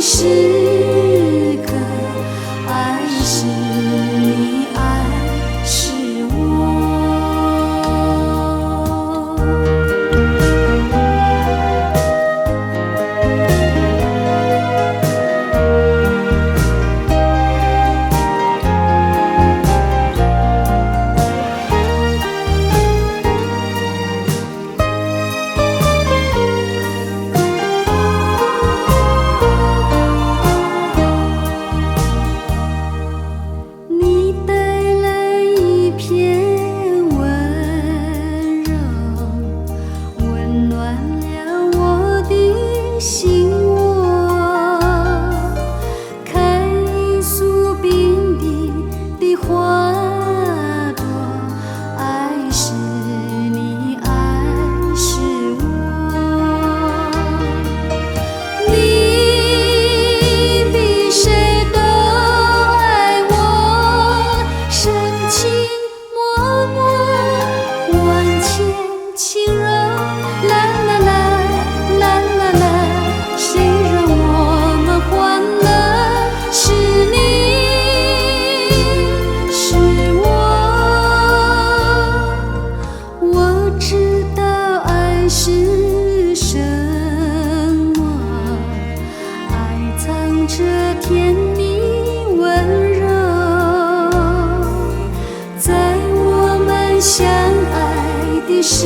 时刻，爱是你，爱是我。你带来一片温柔，温暖了我的心窝，开一束冰滴的花朵，爱是你，爱是我。你比谁都爱我，深情脉脉，万千轻柔，啦啦啦，啦啦啦，谁让我们欢乐？是你，是我。我知道爱是什么，爱藏着甜蜜温柔，在我们相爱的时